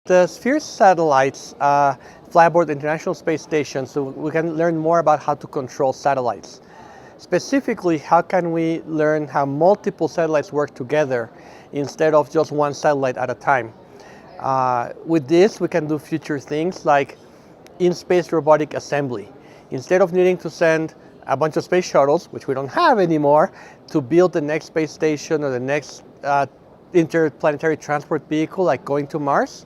The SPHERES satellites fly aboard the International Space Station, so we can learn more about how to control satellites. Specifically, how can we learn how multiple satellites work together instead of just one satellite at a time? With this, we can do future things like in-space robotic assembly. Instead of needing to send a bunch of space shuttles, which we don't have anymore, to build the next space station or the next interplanetary transport vehicle like going to Mars,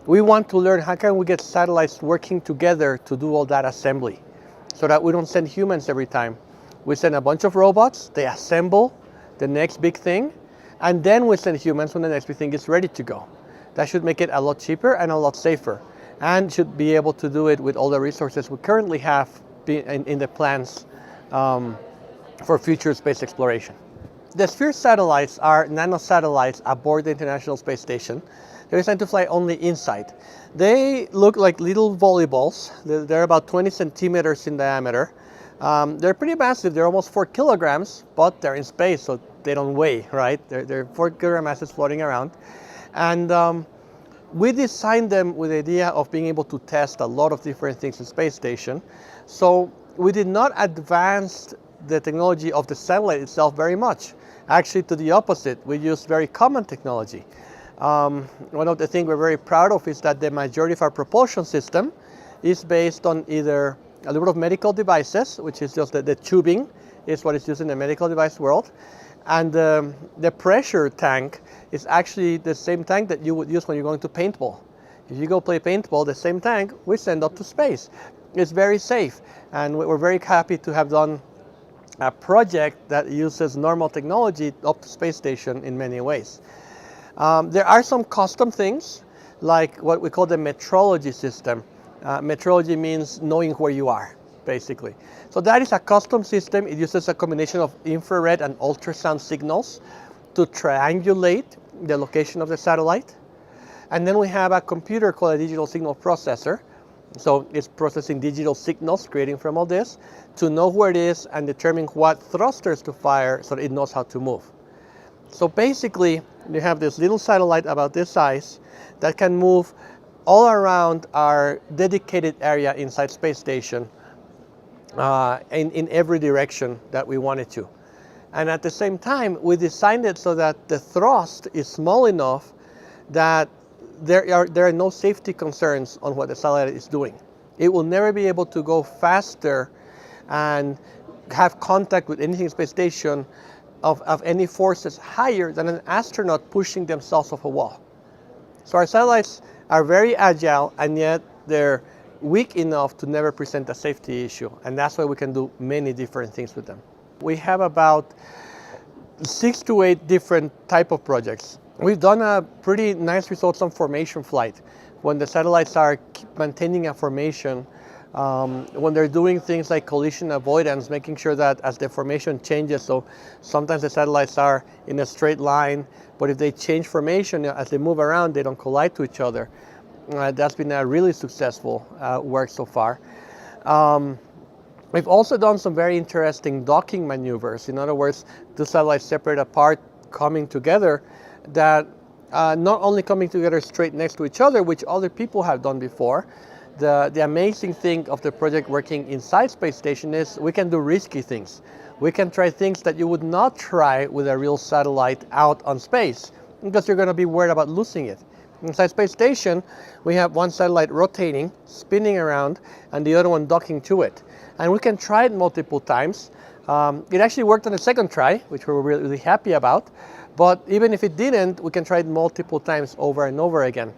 we want to learn how can we get satellites working together to do all that assembly so that we don't send humans every time. We send a bunch of robots, they assemble the next big thing, and then we send humans when the next big thing is ready to go. That should make it a lot cheaper and a lot safer, and should be able to do it with all the resources we currently have in the plans for future space exploration. The SPHERES satellites are nanosatellites aboard the International Space Station. They're designed to fly only inside. They look like little volleyballs. They're about 20 centimeters in diameter. They're pretty massive. They're almost 4 kilograms, but they're in space, so they don't weigh, right? They're 4 kilogram masses floating around. And we designed them with the idea of being able to test a lot of different things in space station. So we did not advance the technology of the satellite itself very much. Actually, to the opposite, we used very common technology. One of the things we're very proud of is that the majority of our propulsion system is based on either a little bit of medical devices, which is just the tubing is what is used in the medical device world. And the pressure tank is actually the same tank that you would use when you're going to paintball. If you go play paintball, the same tank we send up to space. It's very safe, and we're very happy to have done a project that uses normal technology up to space station in many ways. There are some custom things, like what we call the metrology system. Metrology means knowing where you are, basically. So that is a custom system. It uses a combination of infrared and ultrasound signals to triangulate the location of the satellite. And then we have a computer called a digital signal processor. So it's processing digital signals, creating from all this, to know where it is and determine what thrusters to fire so that it knows how to move. So basically, you have this little satellite about this size that can move all around our dedicated area inside space station in every direction that we want it to. And at the same time, we designed it so that the thrust is small enough that there are no safety concerns on what the satellite is doing. It will never be able to go faster and have contact with anything in space station of any forces higher than an astronaut pushing themselves off a wall. So our satellites are very agile, and yet they're weak enough to never present a safety issue. And that's why we can do many different things with them. We have about 6 to 8 different type of projects. We've done a pretty nice results on formation flight. When the satellites are maintaining a formation, when they're doing things like collision avoidance, making sure that as the formation changes, so sometimes the satellites are in a straight line, but if they change formation as they move around, they don't collide to each other. That's been a really successful work so far. We've also done some very interesting docking maneuvers. In other words, the satellites separate apart, coming together, that not only coming together straight next to each other, which other people have done before. The amazing thing of the project working inside space station is we can do risky things. We can try things that you would not try with a real satellite out on space, because you're going to be worried about losing it. Inside space station, we have one satellite rotating, spinning around, and the other one docking to it. And we can try it multiple times. It actually worked on the second try, which we're really happy about. But even if it didn't, we can try it multiple times over and over again.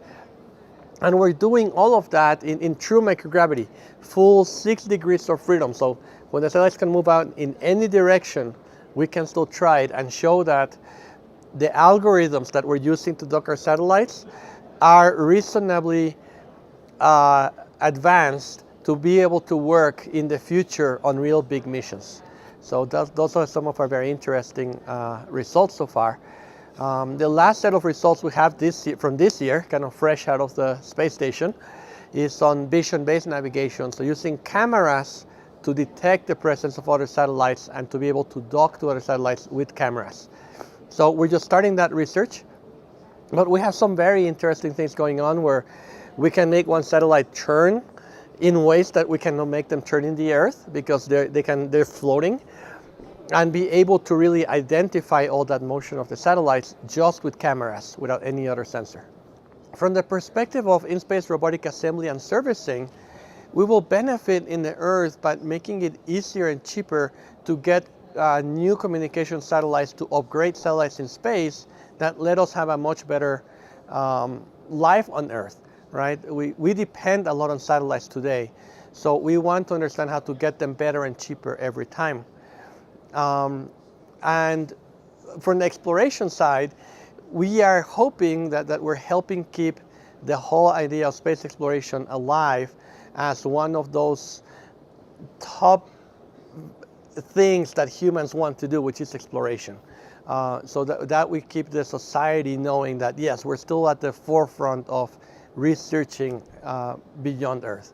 And we're doing all of that in true microgravity, full 6 degrees of freedom. So when the satellites can move out in any direction, we can still try it and show that the algorithms that we're using to dock our satellites are reasonably advanced to be able to work in the future on real big missions. So those are some of our very interesting results so far. The last set of results we have from this year, kind of fresh out of the space station, is on vision-based navigation. So using cameras to detect the presence of other satellites and to be able to dock to other satellites with cameras. So we're just starting that research. But we have some very interesting things going on where we can make one satellite turn in ways that we cannot make them turn in the Earth because they're floating, and be able to really identify all that motion of the satellites just with cameras without any other sensor. From the perspective of in-space robotic assembly and servicing, we will benefit in the Earth by making it easier and cheaper to get new communication satellites, to upgrade satellites in space that let us have a much better life on Earth, right? We depend a lot on satellites today, so we want to understand how to get them better and cheaper every time. And from the exploration side, we are hoping that we're helping keep the whole idea of space exploration alive as one of those top things that humans want to do, which is exploration. So that we keep the society knowing that, yes, we're still at the forefront of researching beyond Earth.